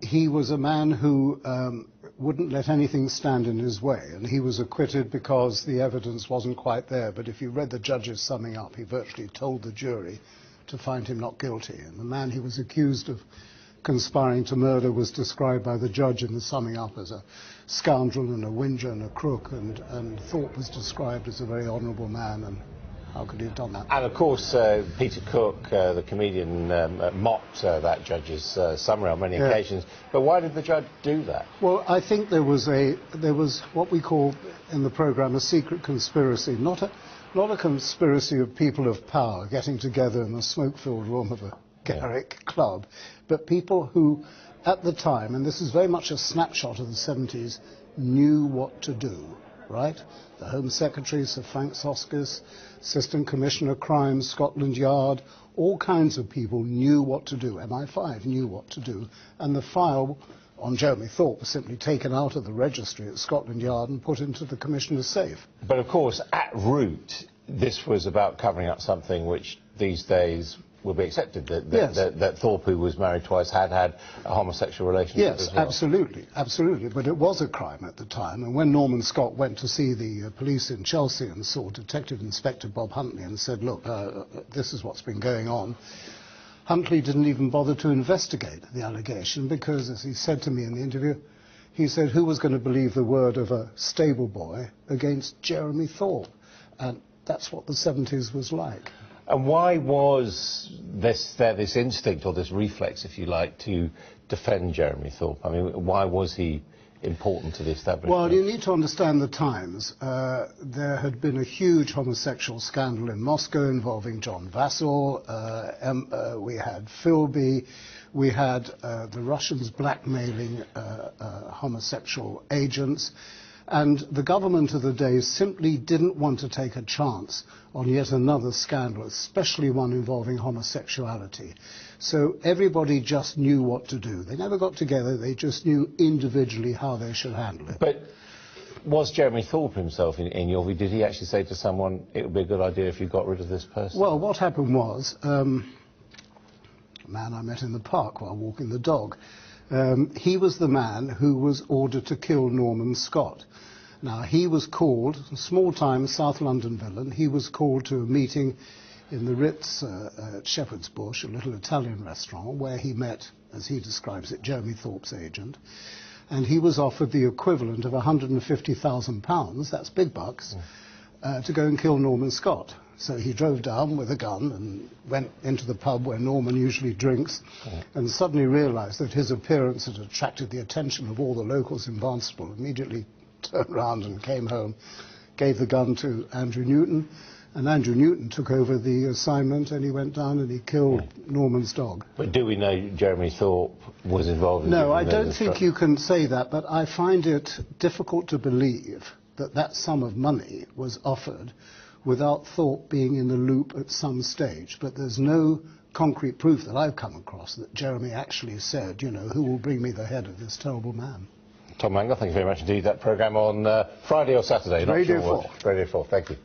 he was a man who wouldn't let anything stand in his way, and he was acquitted because the evidence wasn't quite there. But if you read the judge's summing up, he virtually told the jury to find him not guilty. And the man he was accused of conspiring to murder was described by the judge in the summing up as a scoundrel and a whinger and a crook, and Thorpe was described as a very honourable man, and how could he have done that? And of course, Peter Cook, the comedian, mocked that judge's summary on many occasions. But why did the judge do that? Well, I think there was what we call in the programme a secret conspiracy, not a conspiracy of people of power getting together in the smoke-filled room of a Garrick club, but people who, at the time, and this is very much a snapshot of the 70s, knew what to do. Right? The Home Secretary, Sir Frank Soskis, Assistant Commissioner of Crime, Scotland Yard, all kinds of people knew what to do. MI5 knew what to do. And the file on Jeremy Thorpe was simply taken out of the registry at Scotland Yard and put into the Commissioner's safe. But of course, at root, this was about covering up something which these days will be accepted, that Thorpe, who was married twice, had a homosexual relationship as well. Absolutely, absolutely. But it was a crime at the time. And when Norman Scott went to see the police in Chelsea and saw Detective Inspector Bob Huntley and said, look, this is what's been going on, Huntley didn't even bother to investigate the allegation because, as he said to me in the interview, he said, who was going to believe the word of a stable boy against Jeremy Thorpe? And that's what the 70s was like. And why was this instinct, or this reflex, if you like, to defend Jeremy Thorpe? I mean, why was he important to the establishment? Well, you need to understand the times. There had been a huge homosexual scandal in Moscow involving John Vassal. We had Philby. We had the Russians blackmailing homosexual agents. And the government of the day simply didn't want to take a chance on yet another scandal, especially one involving homosexuality. So everybody just knew what to do. They never got together, they just knew individually how they should handle it. But was Jeremy Thorpe himself, in your view, did he actually say to someone, it would be a good idea if you got rid of this person? Well, what happened was, a man I met in the park while walking the dog, he was the man who was ordered to kill Norman Scott. Now, he was called, a small-time South London villain, he was called to a meeting in the Ritz at Shepherd's Bush, a little Italian restaurant, where he met, as he describes it, Jeremy Thorpe's agent. And he was offered the equivalent of £150,000, that's big bucks, to go and kill Norman Scott. So he drove down with a gun and went into the pub where Norman usually drinks, and suddenly realised that his appearance had attracted the attention of all the locals in Barnstaple. Immediately turned round and came home, gave the gun to Andrew Newton, and Andrew Newton took over the assignment, and he went down and he killed Norman's dog. But do we know Jeremy Thorpe was involved in No, I don't think you can say that, but I find it difficult to believe that that sum of money was offered without Thorpe being in the loop at some stage. But there's no concrete proof that I've come across that Jeremy actually said, you know, who will bring me the head of this terrible man. Tom Mangle, thank you very much indeed. That programme on Friday or Saturday? Radio 4. Radio 4, thank you.